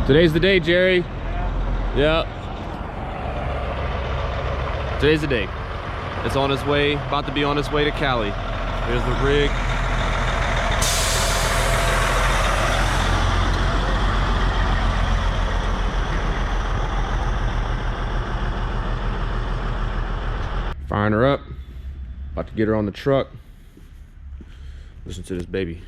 Today's the day, Jerry. Yeah. Today's the day. It's on its way, about to be on its way to Cali. Here's the rig. Firing her up. About to get her on the truck. Listen to this baby.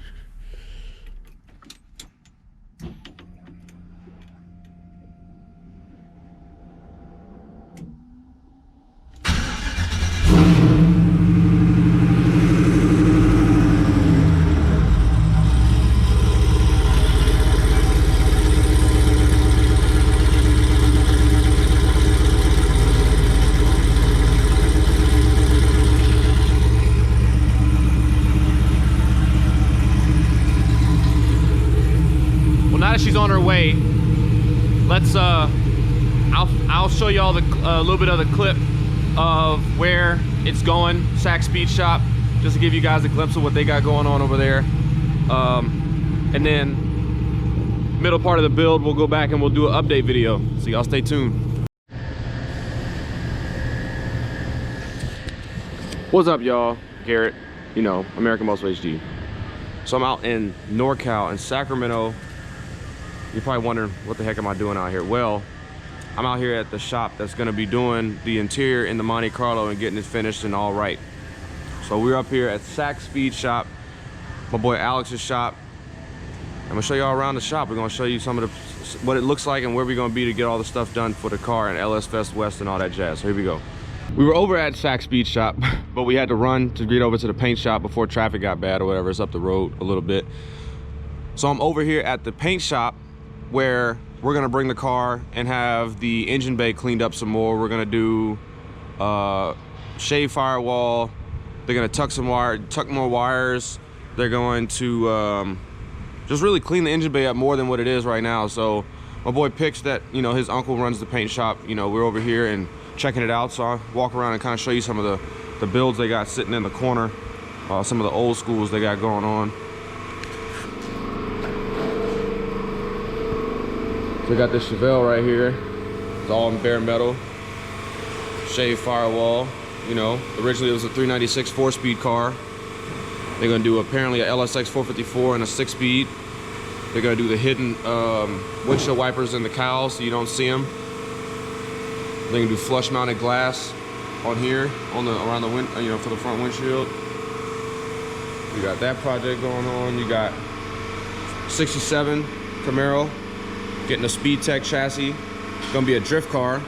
She's on her way. Let's I'll show you all the a little bit of the clip of where it's going. Sacspeedshop, just to give you guys a glimpse of what they got going on over there. And then middle part of the build, we'll go back and we'll do an update video. So y'all stay tuned. What's up, y'all? Garrett, you know, American Muscle HD. So I'm out in NorCal in Sacramento. You're probably wondering, what the heck am I doing out here? Well, I'm out here at the shop that's gonna be doing the interior in the Monte Carlo and getting it finished and all right. So we're up here at Sacspeedshop, my boy Alex's shop. I'm gonna show you all around the shop. We're gonna show you some of what it looks like and where we're gonna be to get all the stuff done for the car and LS Fest West and all that jazz. So here we go. We were over at Sacspeedshop, but we had to run to get over to the paint shop before traffic got bad or whatever. It's up the road a little bit. So I'm over here at the paint shop, where we're gonna bring the car and have the engine bay cleaned up some more. We're gonna do shave firewall. They're gonna tuck more wires. They're going to just really clean the engine bay up more than what it is right now. So my boy pitched that, you know, his uncle runs the paint shop. You know, we're over here and checking it out. So I'll walk around and kind of show you some of the builds they got sitting in the corner. Some of the old schools they got going on. We got this Chevelle right here. It's all in bare metal. Shave firewall. You know, originally it was a 396 4-speed car. They're gonna do apparently a LSX 454 and a 6-speed. They're gonna do the hidden windshield wipers in the cowls so you don't see them. They're gonna do flush mounted glass on here, around the wind, you know, for the front windshield. You got that project going on. You got 67 Camaro. Getting a Speed Tech chassis. It's gonna be a drift car.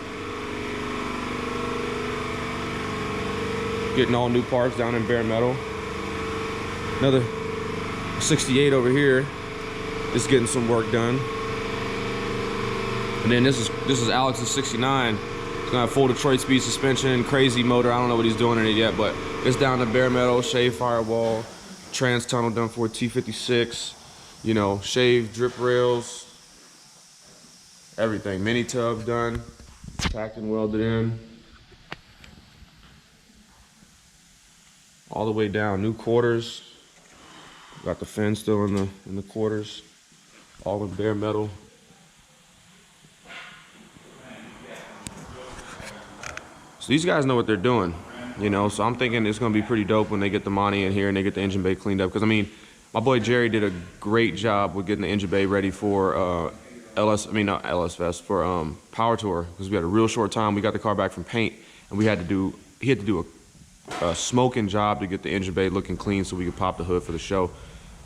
Getting all new parts down in bare metal. Another 68 over here is getting some work done. And then this is Alex's 69. It's gonna have full Detroit speed suspension, crazy motor. I don't know what he's doing in it yet, but it's down to bare metal, shave firewall, trans tunnel done for a T56. You know, shave drip rails. Everything, mini tub done, packed and welded in. All the way down, new quarters. Got the fin still in the quarters. All in bare metal. So these guys know what they're doing, you know, so I'm thinking it's gonna be pretty dope when they get the Monte in here and they get the engine bay cleaned up. Because I mean, my boy Jerry did a great job with getting the engine bay ready for not LS Fest, for Power Tour, because we had a real short time. We got the car back from paint and he had to do a smoking job to get the engine bay looking clean so we could pop the hood for the show.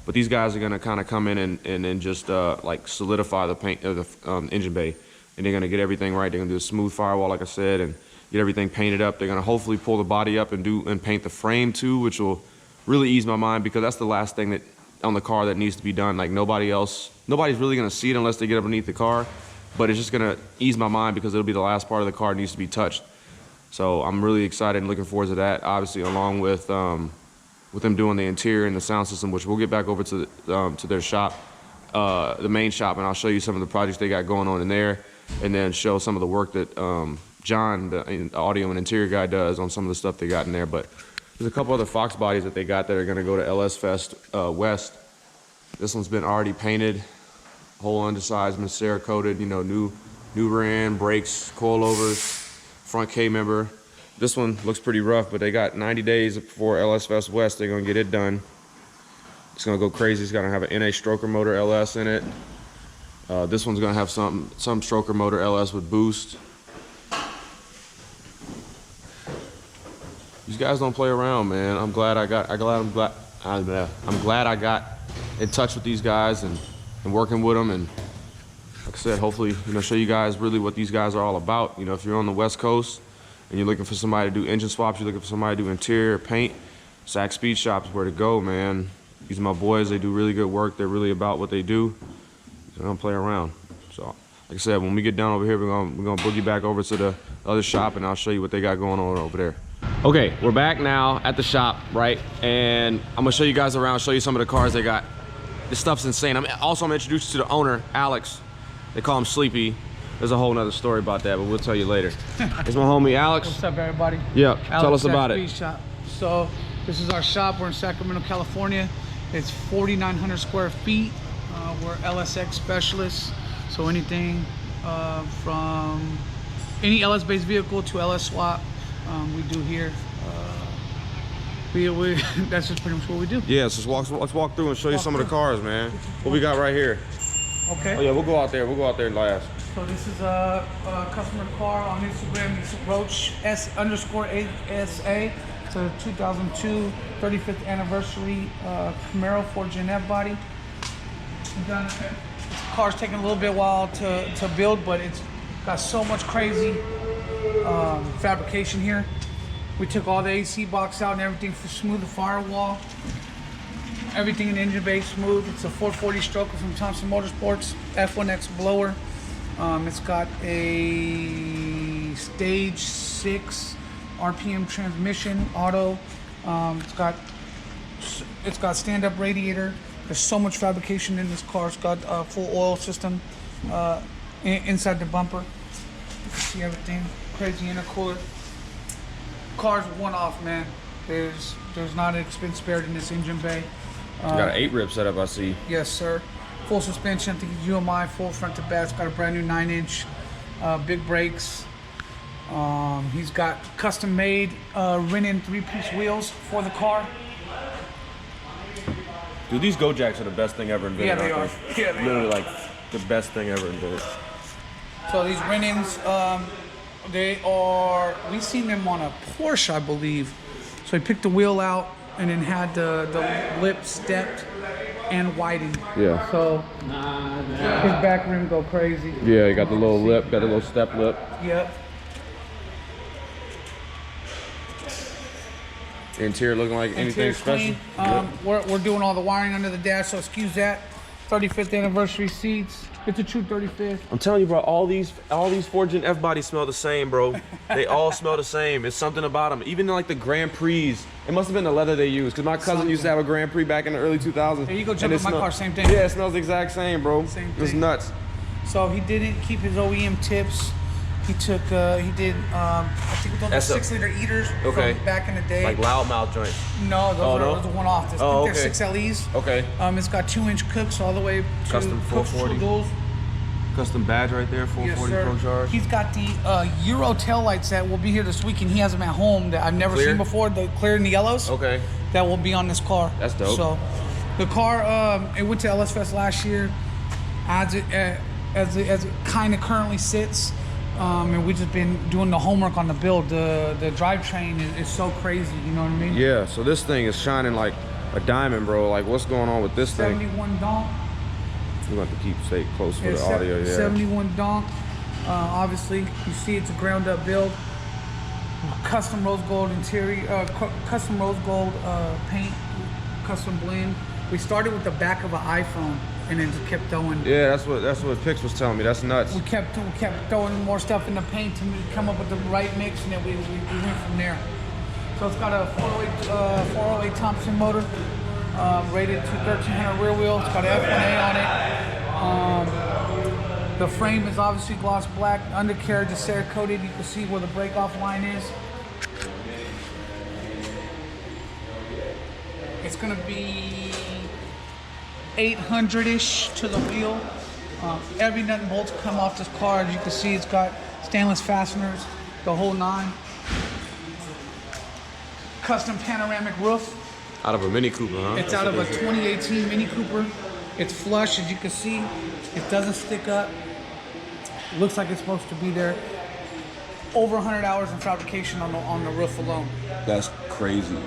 But these guys are gonna kind of come in and then just like solidify the paint of the engine bay, and they're gonna get everything right. They're gonna do a smooth firewall, like I said, and get everything painted up. They're gonna hopefully pull the body up and paint the frame too, which will really ease my mind, because that's the last thing that on the car that needs to be done. Like nobody's really gonna see it unless they get underneath the car, but it's just gonna ease my mind because it'll be the last part of the car that needs to be touched. So I'm really excited and looking forward to that, obviously, along with them doing the interior and the sound system, which we'll get back over to their shop, the main shop, and I'll show you some of the projects they got going on in there, and then show some of the work that John, the audio and interior guy, does on some of the stuff they got in there. But there's a couple other Fox bodies that they got that are gonna go to LS Fest West. This one's been already painted. whole undersides, been Cerakoted, you know, new rear end, brakes, coilovers, front K-member. This one looks pretty rough, but they got 90 days before LS Fest West. They're gonna get it done. It's gonna go crazy. It's gonna have an NA stroker motor LS in it. This one's gonna have some stroker motor LS with boost. These guys don't play around, man. I'm glad I got in touch with these guys and working with them. And like I said, hopefully, you know, show you guys really what these guys are all about. You know, if you're on the West Coast and you're looking for somebody to do engine swaps, you're looking for somebody to do interior paint, Sacspeedshop is where to go, man. These are my boys. They do really good work. They're really about what they do. They don't play around. So, like I said, when we get done over here, we're gonna boogie back over to the other shop, and I'll show you what they got going on over there. Okay, we're back now at the shop, right? And I'm gonna show you guys around, show you some of the cars they got. This stuff's insane. I'm gonna introduce you to the owner, Alex. They call him Sleepy. There's a whole nother story about that, but we'll tell you later. It's my homie, Alex. What's up, everybody? Yeah, tell us about it. Shop. So, this is our shop. We're in Sacramento, California. It's 4,900 square feet. We're LSX specialists. So anything from any LS-based vehicle to LS swap, we do here. That's just pretty much what we do. Yeah, so let's walk through and show you some of the cars, man. What we got right here. Okay. Oh yeah, we'll go out there. We'll go out there last. So this is a customer car on Instagram. It's Roach S_ASA. It's a 2002 35th anniversary Camaro 4Gen F body. This car's taking a little bit while to build, but it's got so much crazy fabrication here. We took all the AC box out and everything for smooth the firewall. Everything in the engine bay smooth. It's a 440 stroker from Thompson Motorsports, F1X blower. It's got a stage 6 RPM transmission, auto. It's got stand-up radiator. There's so much fabrication in this car. It's got a full oil system inside the bumper. You can see everything. Crazy intercooler. Car's one-off, man. There's not an expense spared in this engine bay. You got an 8-rib setup, I see. Yes, sir. Full suspension. I think it's UMI, full front to back. It's got a brand new 9-inch big brakes. He's got custom-made Renin 3-piece wheels for the car. Dude, these Go Jacks are the best thing ever invented. Yeah, they are. Yeah, they literally like the best thing ever invented. So these Renins, we seen them on a Porsche, I believe. So he picked the wheel out and then had the lip stepped and widened. Yeah. So his back rim go crazy. Yeah, you got the little lip, got the little step lip. Yep. Interior looking like anything special? We're doing all the wiring under the dash, so excuse that. 35th anniversary seats. It's a true 35th. I'm telling you, bro, all these 4Gen F bodies smell the same, bro. They all smell the same. It's something about them. Even like the Grand Prix, it must have been the leather they used, because my cousin used to have a Grand Prix back in the early 2000s. There you go, jump in my car, same thing. Yeah, it smells the exact same, bro. Same thing. It's nuts. So he didn't keep his OEM tips. He took, I think those 6-liter eaters from back in the day. Like loudmouth joints? No, those are one-off. I think they're 6 LEs. Okay. It's got 2-inch cooks all the way to custom 440. Custom badge right there, 440 Pro Charge. He's got the Euro taillights that will be here this week, and he has them at home that I've never seen before. The clear and the yellows. Okay. That will be on this car. That's dope. So, the car, it went to LS Fest last year. As it kind of currently sits. And we've just been doing the homework on the build. The drivetrain is so crazy, you know what I mean? Yeah, so this thing is shining like a diamond, bro. Like, what's going on with this 71 thing? Donk. We're going to have to keep stay close for the audio, yeah. 71 Donk. Obviously, you see it's a ground-up build. Custom rose gold interior, custom rose gold paint, custom blend. We started with the back of an iPhone and then just kept throwing. Yeah, that's what Pix was telling me. That's nuts. We kept throwing more stuff in the paint to come up with the right mix, and then we went from there. So it's got a 408 Thompson motor, rated to 1300 rear wheel. It's got an F1A on it. The frame is obviously gloss black. The undercarriage is Cerakoted. You can see where the break-off line is. It's gonna be 800-ish to the wheel. Every nut and bolts come off this car. As you can see, it's got stainless fasteners, the whole nine. Custom panoramic roof. Out of a Mini Cooper, huh? It's out of a 2018 Mini Cooper. It's flush, as you can see. It doesn't stick up. It looks like it's supposed to be there. Over 100 hours in fabrication on the roof alone. That's crazy.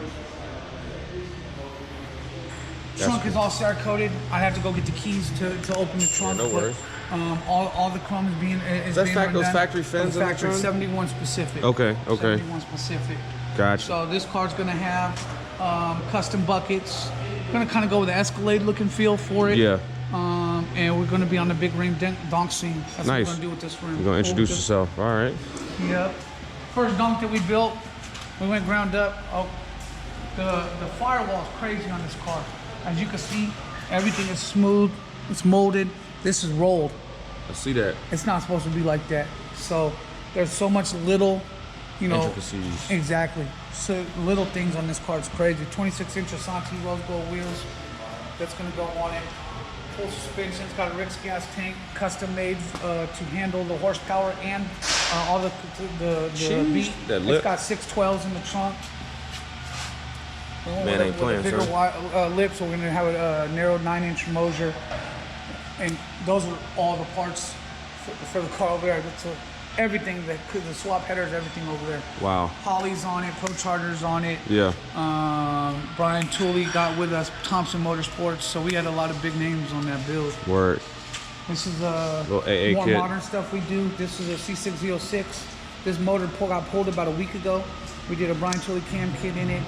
Trunk is all Cerakoted. I have to go get the keys to open the trunk. Yeah, no worries. All the chrome is being Those factory fins in the factory trunk? 71 specific. Okay. 71 specific. Gotcha. So this car's gonna have custom buckets. Gonna kind of go with the Escalade look and feel for it. Yeah. And we're gonna be on the big rim Donk scene. That's Nice. what we're gonna do with this rim. You're gonna introduce yourself. All right. Yep. First Donk that we built, we went ground up. Oh, the firewall is crazy on this car. As you can see, everything is smooth. It's molded. This is rolled. I see that. It's not supposed to be like that. So there's so much little, Intricacies. Exactly. So little things on this car. It's crazy. 26-inch Asante rose gold wheels. That's gonna go on it. Full suspension. It's got a Rick's gas tank, custom made to handle the horsepower and all the beat. That lip. It's got 612s in the trunk. Man ain't playing, bigger sir. lips. We're gonna have a narrow 9-inch Moser, and those are all the parts for the car over there. Everything, the swap headers, everything over there. Wow. Holly's on it, Pro Chargers on it. Yeah. Brian Tooley got with us, Thompson Motorsports, so we had a lot of big names on that build. Word. This is Little AA more kit. modern stuff we do. This is a C606. This motor got pulled about a week ago. We did a Brian Tooley cam kit in it.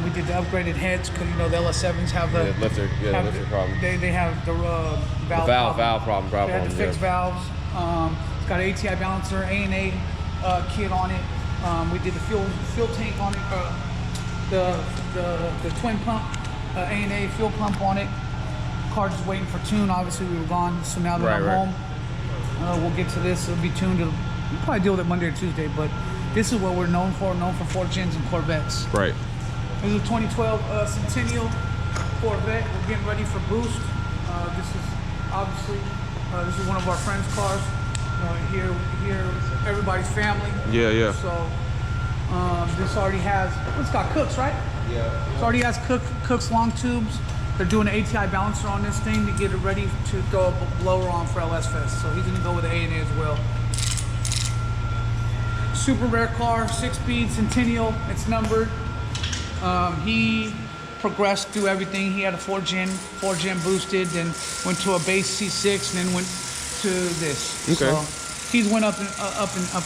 We did the upgraded heads because the LS7s have the lifter problem. They have the Valve problem. They had to fix valves. It's got an ATI balancer, A&A kit on it. We did the fuel tank on it, the twin pump, A&A fuel pump on it. Car just waiting for tune. Obviously we were gone, so now that I'm home, we'll get to this. It'll be tuned. We'll probably deal with it Monday or Tuesday, but this is what we're known for Ford Gens and Corvettes. Right. This is a 2012 Centennial Corvette. We're getting ready for boost. This is obviously this is one of our friends' cars. Here everybody's family. Yeah. So this already has. It's got Cooks, right? Yeah. It already has Cooks long tubes. They're doing an ATI balancer on this thing to get it ready to throw a blower on for LS Fest. So he's gonna go with the A&A as well. Super rare car, 6-speed Centennial. It's numbered. He progressed through everything. He had a 4-gen boosted, then went to a base C6, and then went to this. Okay. So he's went up in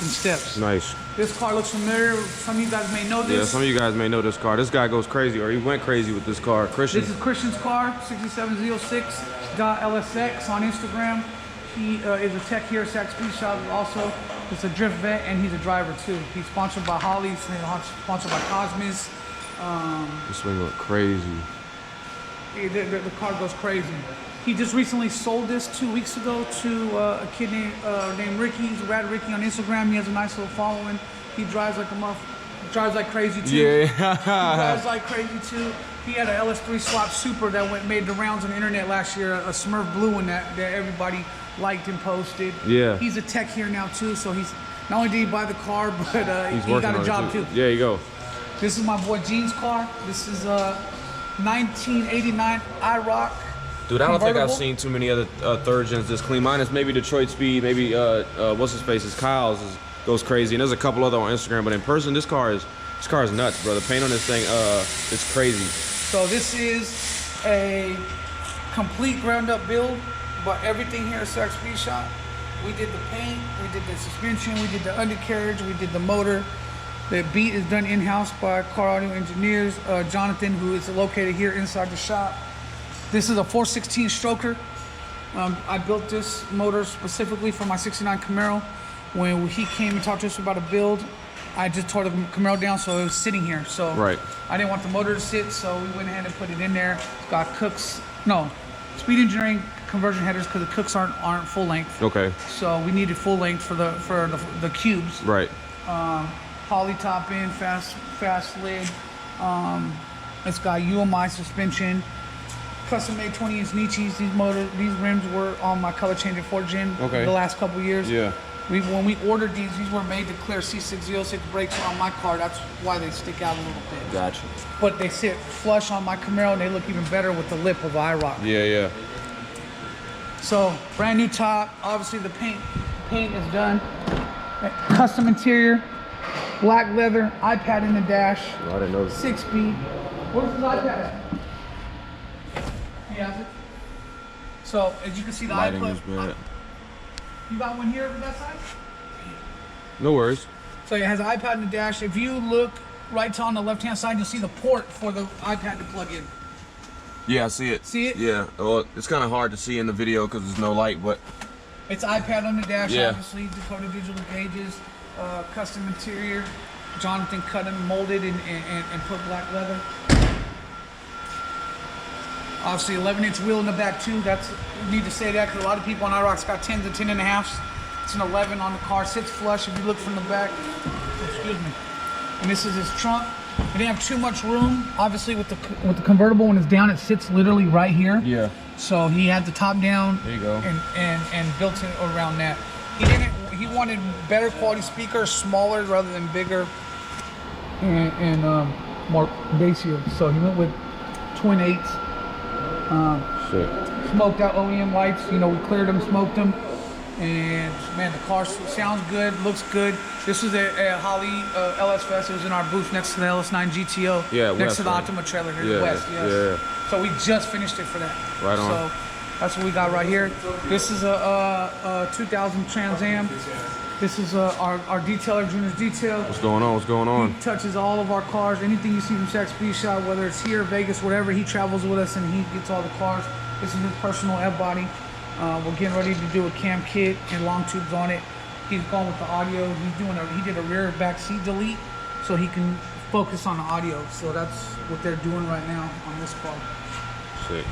steps. Nice. This car looks familiar. Some of you guys may know this. Yeah, some of you guys may know this car. This guy goes crazy, or he went crazy with this car. Christian. This is Christian's car, 6706.LSX on Instagram. He is a tech here at Sacspeedshop also. He's a drift vet and he's a driver too. He's sponsored by Holly, he's sponsored by Cosmos. This thing look crazy. The car goes crazy. He just recently sold this 2 weeks ago to a kid named Ricky. He's Rad Ricky on Instagram. He has a nice little following. He drives like drives like crazy too. Yeah. He drives like crazy too. He had an LS3 swap super that made the rounds on the internet last year, a Smurf blue one that everybody liked and posted. Yeah. He's a tech here now too, so he's not only did he buy the car, but He's he working got a on job it too. Yeah, you go. This is my boy Gene's car. This is a 1989 IROC. Dude, I don't think I've convertible. seen too many other third gens this clean. Minus maybe Detroit Speed, maybe what's his face? Kyle's goes crazy, and there's a couple other on Instagram. But in person, this car is nuts, bro. The paint on this thing, it's crazy. So this is a complete ground up build, but everything here at Sacspeedshop. We did the paint, we did the suspension, we did the undercarriage, we did the motor. The beat is done in-house by Car Audio Engineers, Jonathan, who is located here inside the shop. This is a 416 stroker. I built this motor specifically for my 69 Camaro. When he came and talked to us about a build, I just tore the Camaro down, so it was sitting here. So Right. I didn't want the motor to sit, so we went ahead and put it in there. It's got Speed Engineering conversion headers because the Cooks aren't full length. Okay. So we needed full length for the cubes. Right. Poly top in, fast lid. It's got UMI suspension. custom made 20-inch Nichis. These rims were on my color changing Ford Gen Okay. the last couple years. Yeah. When we ordered these were made to clear C606 brakes on my car. That's why they stick out a little bit. Gotcha. But they sit flush on my Camaro, and they look even better with the lip of IROC. Yeah, yeah. So brand new top. Obviously the paint is done. Custom interior, black leather, iPad in the dash. Oh, I didn't know. 6-speed. Where's his iPad at? He has it. So as you can see, the Lighting iPad. is bad. You got one here for that side? No worries. So it has an iPad in the dash. If you look right on the left-hand side, you'll see the port for the iPad to plug in. Yeah, I see it. See it? Yeah. Well, it's kind of hard to see in the video because there's no light, but It's iPad on the dash, Yeah. obviously. Dakota digital gauges, custom interior. Jonathan cut them, molded, and put black leather. Obviously, 11-inch wheel in the back too. That's, you need to say that because a lot of people on IROC's got 10s and 10.5s. It's an 11 on the car, sits flush. If you look from the back, excuse me. And this is his trunk. It didn't have too much room. Obviously, with the convertible, when it's down, it sits literally right here. yeah. So he had the top down. There you go. And built it around that. He wanted better quality speakers, smaller rather than bigger, and more bassier. So he went with twin 8s. Shit. Smoked out OEM lights. You know, we cleared them, smoked them, and man, the car sounds good, looks good. This is a Holly LS Fest. It was in our booth next to the LS9 GTO. Yeah, next west, to the right? Optima trailer here, Yeah, west. Yes. yeah. So we just finished it for that. Right on. So that's what we got right here. This is a 2000 Trans Am. This is our detailer, Junior's Detail. What's going on? What's going on? He touches all of our cars. Anything you see from Sacspeedshop, whether it's here, Vegas, whatever, he travels with us and he gets all the cars. This is his personal F-body. We're getting ready to do a cam kit and long tubes on it. He's going with the audio. He did a rear back seat delete so he can focus on the audio. So that's what they're doing right now on this car. Sick.